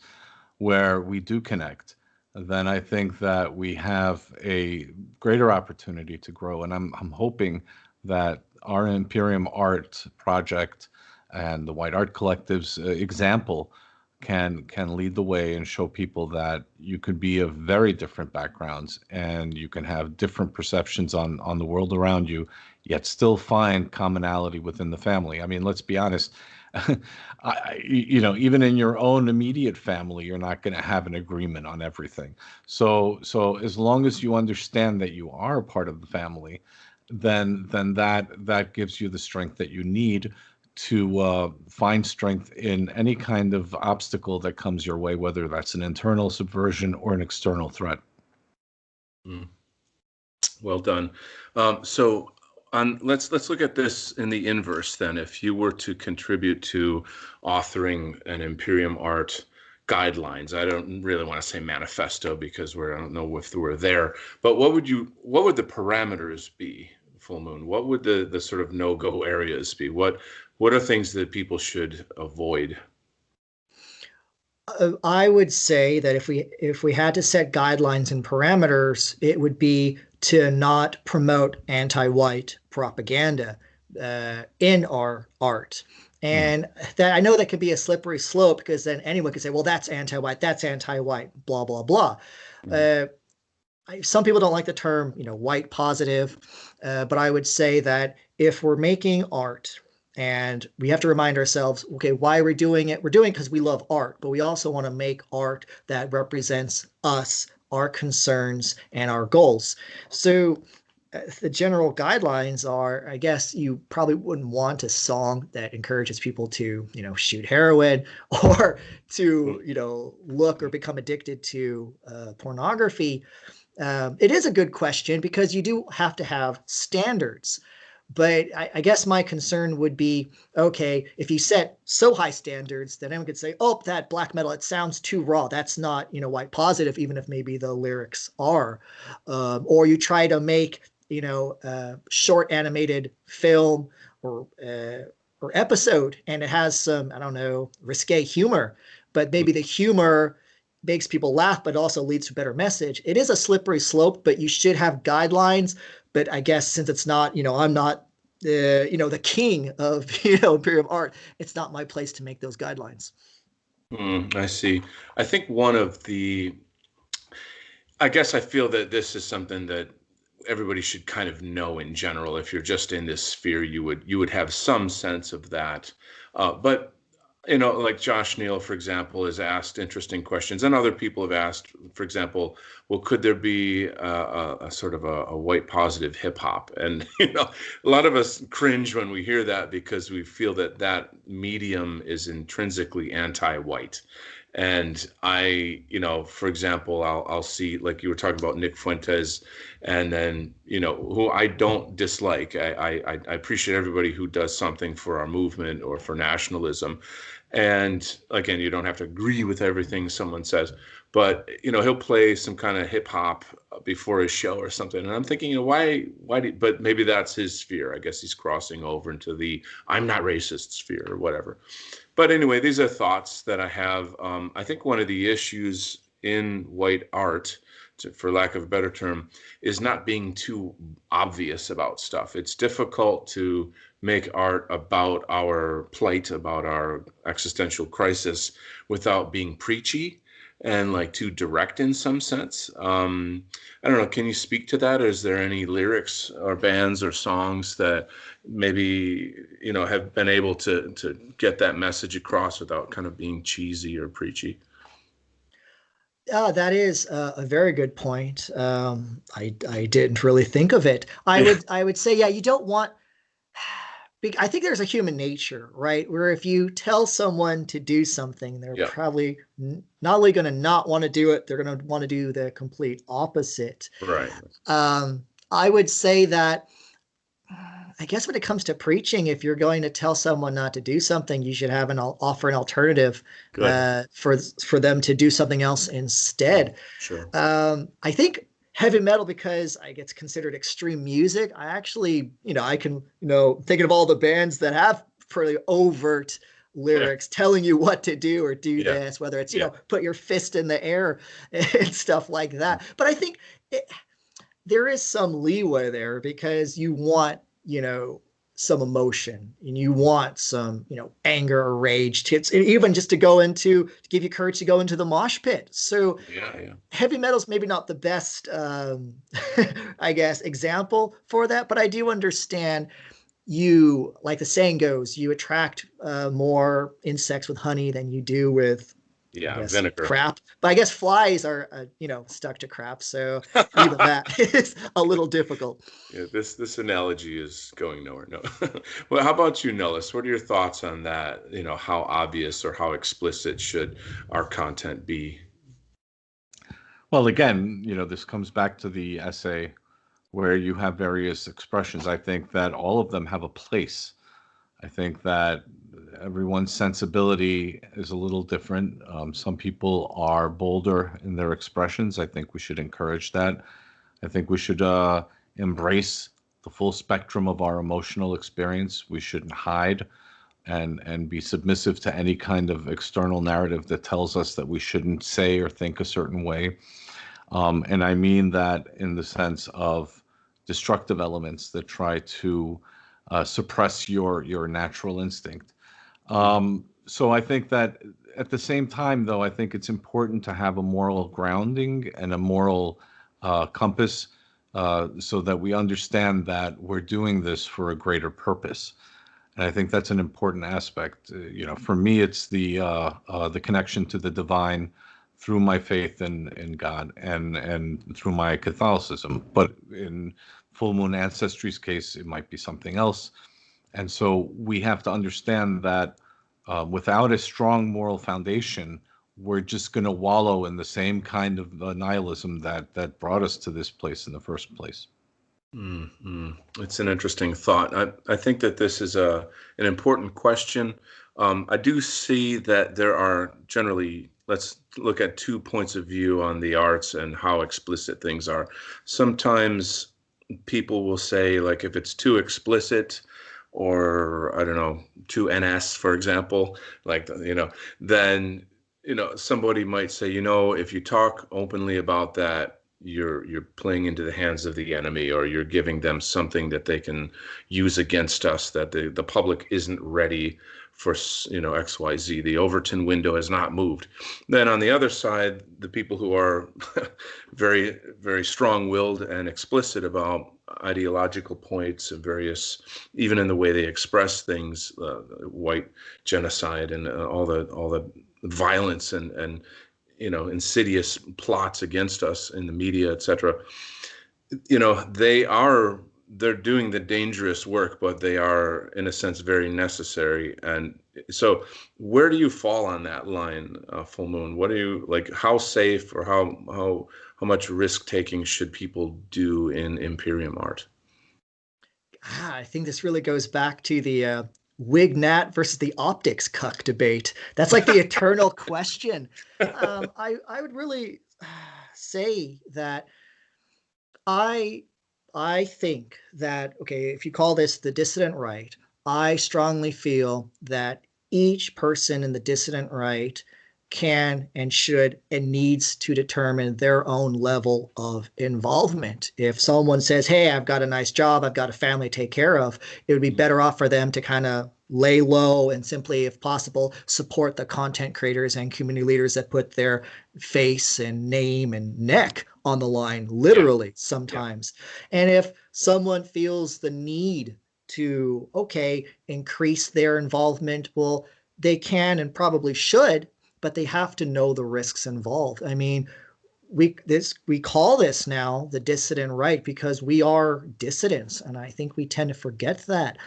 where we do connect, then I think that we have a greater opportunity to grow. And I'm hoping that our Imperium Art project and the White Art Collective's example can lead the way and show people that you could be of very different backgrounds and you can have different perceptions on the world around you, yet still find commonality within the family. I mean, let's be honest. Even in your own immediate family, you're not going to have an agreement on everything. So as long as you understand that you are a part of the family, then that gives you the strength that you need to find strength in any kind of obstacle that comes your way, whether that's an internal subversion or an external threat. Mm. Well done. So let's look at this in the inverse then. If you were to contribute to authoring an Imperium Art guidelines, I don't really want to say manifesto because I don't know if we're there, but what would the parameters be, Fullmoon? What would the sort of no-go areas be? What are things that people should avoid? I would say that if we had to set guidelines and parameters, it would be to not promote anti-white propaganda in our art. Mm. And that I know that could be a slippery slope because then anyone could say, well, that's anti-white, blah, blah, blah. Mm. Uh, some people don't like the term, white positive, but I would say that if we're making art and we have to remind ourselves, okay, why are we doing it? We're doing it because we love art, but we also want to make art that represents us, our concerns, and our goals. So the general guidelines are, I guess you probably wouldn't want a song that encourages people to, shoot heroin or to, look or become addicted to pornography. It is a good question because you do have to have standards. But I guess my concern would be, okay, if you set so high standards, then anyone could say, oh, that black metal, it sounds too raw. That's not, white positive, even if maybe the lyrics are. Or you try to make, short animated film or episode, and it has some, I don't know, risque humor, but maybe the humor makes people laugh, but also leads to a better message. It is a slippery slope, but you should have guidelines. But I guess since it's not, I'm not, the king of, Imperium art, it's not my place to make those guidelines. I see. I think I guess I feel that this is something that everybody should kind of know in general. If you're just in this sphere, you would have some sense of that. But like Josh Neal, for example, has asked interesting questions, and other people have asked, for example, well, could there be a sort of a white positive hip hop? And a lot of us cringe when we hear that because we feel that medium is intrinsically anti-white. And for example, I'll see, like you were talking about Nick Fuentes, and then who I don't dislike. I appreciate everybody who does something for our movement or for nationalism. And again, you don't have to agree with everything someone says, but he'll play some kind of hip hop before his show or something. And I'm thinking, but maybe that's his sphere. I guess he's crossing over into the I'm not racist sphere or whatever. But anyway, these are thoughts that I have. I think one of the issues in white art, for lack of a better term, is not being too obvious about stuff. It's difficult to make art about our plight, about our existential crisis, without being preachy. and like too direct in some sense. I don't know. Can you speak to that? Is there any lyrics or bands or songs that maybe, have been able to get that message across without kind of being cheesy or preachy? That is a very good point. I didn't really think of it. I Yeah. would say, yeah, you don't want. I think there's a human nature, right? Where if you tell someone to do something, they're Yeah. probably not only going to not want to do it, they're going to want to do the complete opposite. Right. I would say that I guess when it comes to preaching, if you're going to tell someone not to do something, you should have offer an alternative Good. for them to do something else instead. Sure. I think heavy metal, because I gets considered extreme music. I actually, I can, thinking of all the bands that have pretty overt lyrics telling you what to do or do Yeah. this, whether it's, Yeah. put your fist in the air and stuff like that. But I think there is some leeway there because you want, some emotion and you want some, anger or rage to even just to give you courage to go into the mosh pit. So Yeah. heavy metal is maybe not the best, I guess, example for that, but I do understand like the saying goes, you attract more insects with honey than you do with, I Yeah. guess, Vinegar. crap. But I guess flies are, stuck to crap. So even that is a little difficult. Yeah, this analogy is going nowhere. No. Well, how about you, Nellis? What are your thoughts on that? How obvious or how explicit should our content be? Well, again, this comes back to the essay where you have various expressions. I think that all of them have a place. I think that everyone's sensibility is a little different. Some people are bolder in their expressions. I think we should encourage that. I think we should embrace the full spectrum of our emotional experience. We shouldn't hide and be submissive to any kind of external narrative that tells us that we shouldn't say or think a certain way. And I mean that in the sense of destructive elements that try to suppress your natural instinct. So I think that at the same time, though, I think it's important to have a moral grounding and a moral compass so that we understand that we're doing this for a greater purpose. And I think that's an important aspect. For me, it's the connection to the divine through my faith in God and through my Catholicism. But in Fullmoon Ancestry's case, it might be something else. And so we have to understand that without a strong moral foundation, we're just going to wallow in the same kind of nihilism that brought us to this place in the first place. It's an interesting thought. I think that this is an important question. I do see that there are generally, let's look at 2 points of view on the arts and how explicit things are. Sometimes people will say, like, if it's too explicit, or I don't know, too NS, for example, like, then, somebody might say, if you talk openly about that, you're playing into the hands of the enemy, or you're giving them something that they can use against us, that the public isn't ready for, XYZ. The Overton window has not moved. Then on the other side, the people who are very, very strong-willed and explicit about ideological points of various, even in the way they express things, white genocide and all the violence and insidious plots against us in the media, etc. They're doing the dangerous work, but they are, in a sense, very necessary. And so, where do you fall on that line, Full Moon? What do you like? How safe or how much risk taking should people do in Imperium art? I think this really goes back to the wig nat versus the optics cuck debate. That's like the eternal question. I would really say that I I think that, okay, if you call this the dissident right, I strongly feel that each person in the dissident right can and should and needs to determine their own level of involvement. If someone says, hey, I've got a nice job, I've got a family to take care of, it would be better off for them to kind of lay low and simply, if possible, support the content creators and community leaders that put their face and name and neck on the line, literally sometimes. And if someone feels the need to, okay, increase their involvement, well, they can and probably should, but they have to know the risks involved. I mean, we call this now the dissident right because we are dissidents, and I think we tend to forget that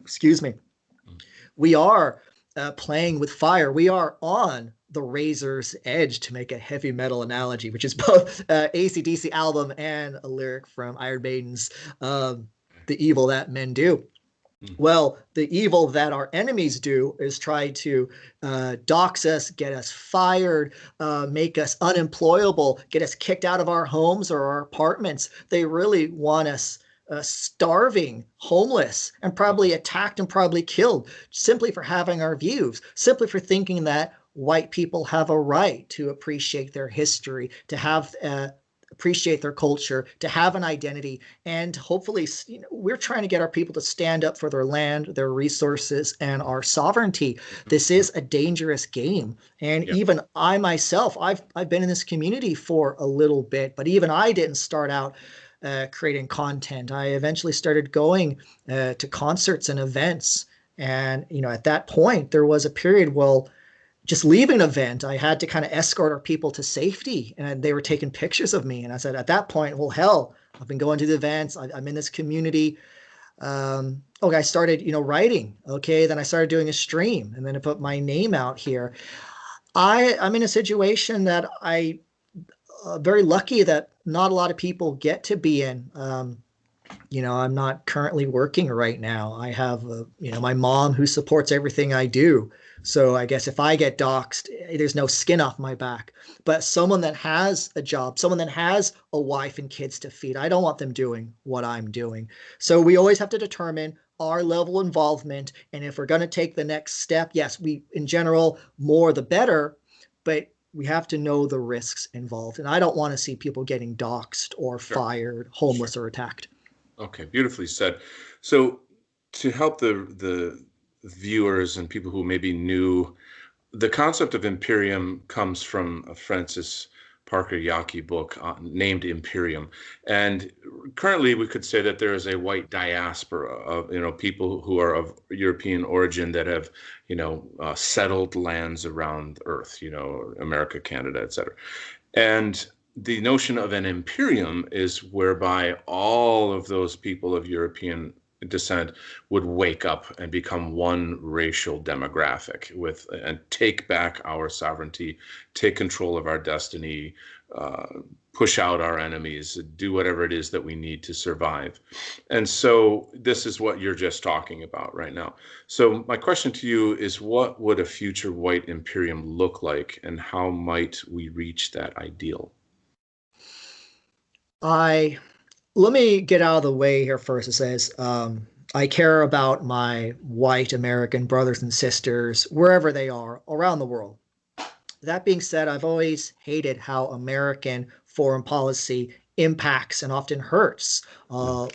excuse me, we are playing with fire. We are on the razor's edge, to make a heavy metal analogy, which is both AC/DC album and a lyric from Iron Maiden's The Evil That Men Do. Well, the evil that our enemies do is try to dox us, get us fired, make us unemployable, get us kicked out of our homes or our apartments. They really want us starving, homeless, and probably attacked and probably killed simply for having our views, simply for thinking that white people have a right to appreciate their history, to have appreciate their culture, to have an identity, and hopefully, we're trying to get our people to stand up for their land, their resources, and our sovereignty. This is a dangerous game, and even I myself, I've been in this community for a little bit, but even I didn't start out creating content. I eventually started going to concerts and events, and at that point, there was a period, well, just leaving an event, I had to kind of escort our people to safety, and they were taking pictures of me. And I said, at that point, well, hell, I've been going to the events. I'm in this community. Okay, I started, writing. Okay, then I started doing a stream, and then I put my name out here. I'm in a situation that I very lucky that not a lot of people get to be in. I'm not currently working right now. I have, my mom who supports everything I do. So I guess if I get doxxed, there's no skin off my back. But someone that has a job, someone that has a wife and kids to feed, I don't want them doing what I'm doing. So we always have to determine our level of involvement. And if we're going to take the next step, yes, in general, more the better, but we have to know the risks involved. And I don't want to see people getting doxxed or fired, homeless, or attacked. Okay, beautifully said. So to help the viewers and people who may be new, the concept of Imperium comes from a Francis Parker Yockey book named Imperium. And currently we could say that there is a white diaspora of, people who are of European origin that have, settled lands around Earth, America, Canada, etc. And the notion of an imperium is whereby all of those people of European descent would wake up and become one racial demographic and take back our sovereignty, take control of our destiny, push out our enemies, do whatever it is that we need to survive. And so this is what you're just talking about right now. So my question to you is, what would a future white imperium look like, and how might we reach that ideal? Let me get out of the way here first. It says, I care about my white American brothers and sisters, wherever they are, around the world. That being said, I've always hated how American foreign policy impacts and often hurts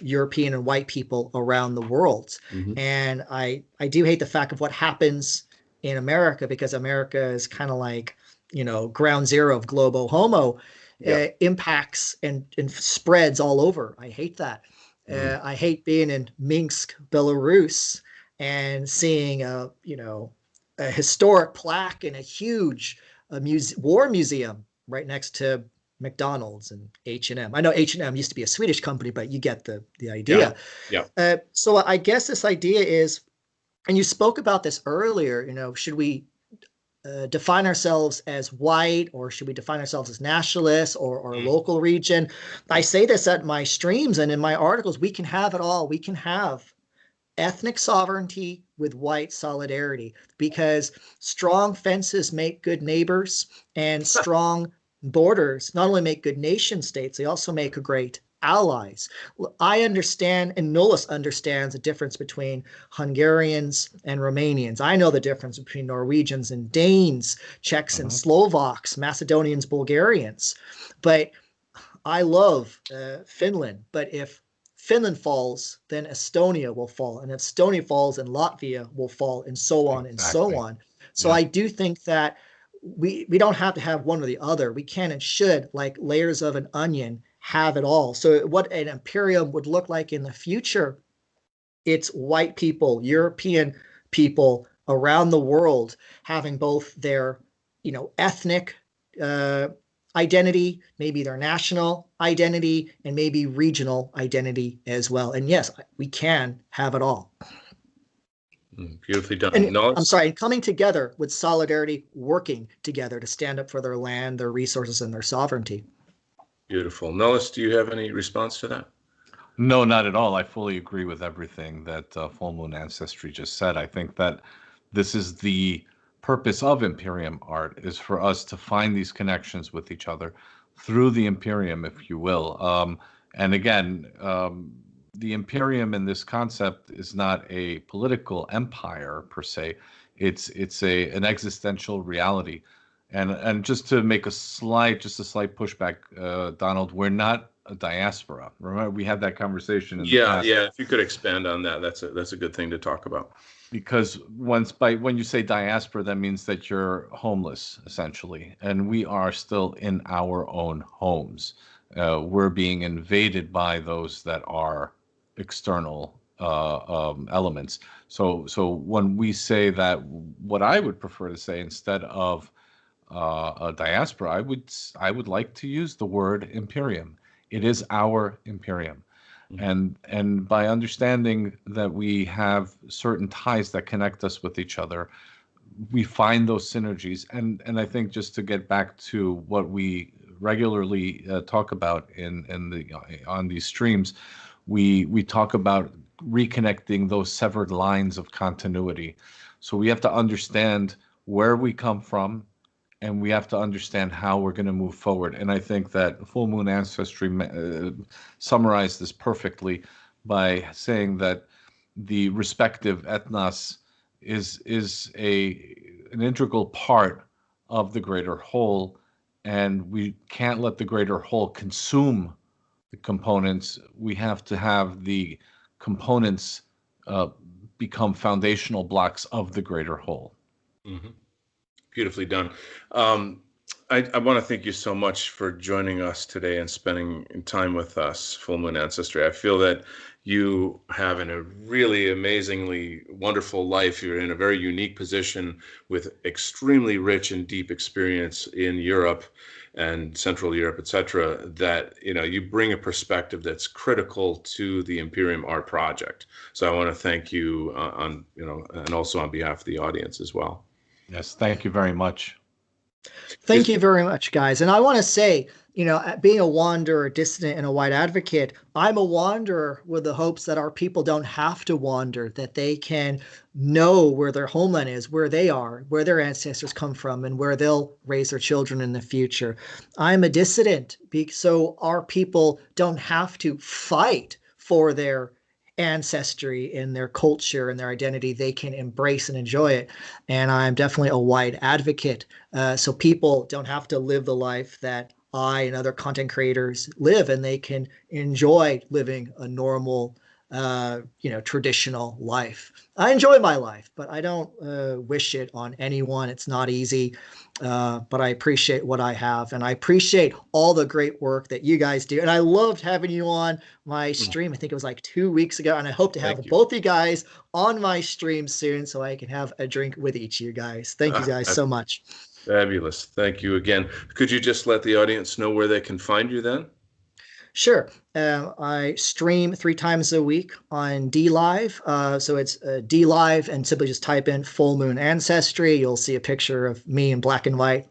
European and white people around the world. Mm-hmm. And I do hate the fact of what happens in America, because America is kind of like, ground zero of globo homo. Impacts and spreads all over. I hate that. I hate being in Minsk, Belarus, and seeing a historic plaque in a huge war museum right next to McDonald's and H&M. I know H&M used to be a Swedish company, but you get the idea. So I guess this idea is, and you spoke about this earlier, should we define ourselves as white, or should we define ourselves as nationalists or local region? I say this at my streams and in my articles. We can have it all. We can have ethnic sovereignty with white solidarity, because strong fences make good neighbors, and strong borders not only make good nation states, they also make a great allies. I understand, and Nullus understands the difference between Hungarians and Romanians. I know the difference between Norwegians and Danes, Czechs and Slovaks, Macedonians, Bulgarians. But I love Finland. But if Finland falls, then Estonia will fall. And if Estonia falls, then Latvia will fall, and so on and so Exactly. on. So I do think that we don't have to have one or the other. We can and should, like layers of an onion, have it all. So what an imperium would look like in the future, it's white people, European people around the world having both their, ethnic identity, maybe their national identity, and maybe regional identity as well. And yes, we can have it all. Beautifully done. And I'm Nullus? sorry, coming together with solidarity, working together to stand up for their land, their resources, and their sovereignty. Beautiful. Nullus, do you have any response to that? No, not at all. I fully agree with everything that Fullmoon Ancestry just said. I think that this is the purpose of Imperium art, is for us to find these connections with each other through the Imperium, if you will. And again, the Imperium in this concept is not a political empire per se. It's an existential reality. And just to make a slight pushback, Donald, we're not a diaspora. Remember, we had that conversation in the past. Yeah. If you could expand on that, that's a good thing to talk about. Because when you say diaspora, that means that you're homeless essentially, and we are still in our own homes. We're being invaded by those that are external elements. So when we say that, what I would prefer to say instead of a diaspora, I would like to use the word imperium. It is our imperium. And by understanding that we have certain ties that connect us with each other, we find those synergies. And I think, just to get back to what we regularly talk about on these streams, we talk about reconnecting those severed lines of continuity. So we have to understand where we come from, and we have to understand how we're going to move forward. And I think that Fullmoon Ancestry summarized this perfectly by saying that the respective ethnos is an integral part of the greater whole, and we can't let the greater whole consume the components. We have to have the components become foundational blocks of the greater whole. Mm-hmm. Beautifully done. I want to thank you so much for joining us today and spending time with us, Fullmoon Ancestry. I feel that you have a really amazingly wonderful life. You're in a very unique position with extremely rich and deep experience in Europe and Central Europe, etc., that you bring a perspective that's critical to the Imperium Art Project. So I want to thank you and also on behalf of the audience as well. Yes, thank you very much. Thank you very much, guys. And I want to say, being a wanderer, a dissident, and a white advocate, I'm a wanderer with the hopes that our people don't have to wander, that they can know where their homeland is, where they are, where their ancestors come from, and where they'll raise their children in the future. I'm a dissident, so our people don't have to fight for their ancestry and their culture and their identity. They can embrace and enjoy it. And I'm definitely a white advocate. So people don't have to live the life that I and other content creators live, and they can enjoy living a normal, traditional life. I enjoy my life, but I don't wish it on anyone. It's not easy. But I appreciate what I have, and I appreciate all the great work that you guys do. And I loved having you on my stream. I think it was like 2 weeks ago, and I hope to have both you guys on my stream soon so I can have a drink with each of you guys. Thank you guys so much. Fabulous. Thank you again. Could you just let the audience know where they can find you then? Sure. I stream 3 times a week on DLive. So it's DLive, and simply just type in Fullmoon Ancestry. You'll see a picture of me in black and white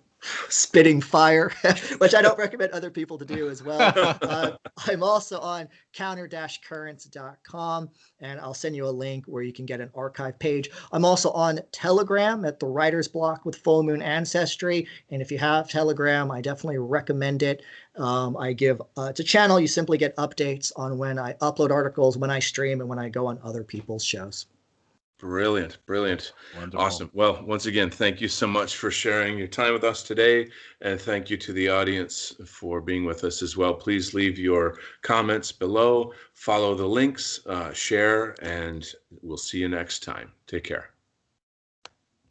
spitting fire, which I don't recommend other people to do as well. I'm also on counter-currents.com, and I'll send you a link where you can get an archive page. I'm also on Telegram at the Writer's Block with Fullmoon Ancestry, and if you have Telegram, I definitely recommend it. I give it's a channel. You simply get updates on when I upload articles, when I stream, and when I go on other people's shows. Brilliant, brilliant. Wonderful. Awesome. Well, once again, thank you so much for sharing your time with us today. And thank you to the audience for being with us as well. Please leave your comments below, follow the links, share, and we'll see you next time. Take care.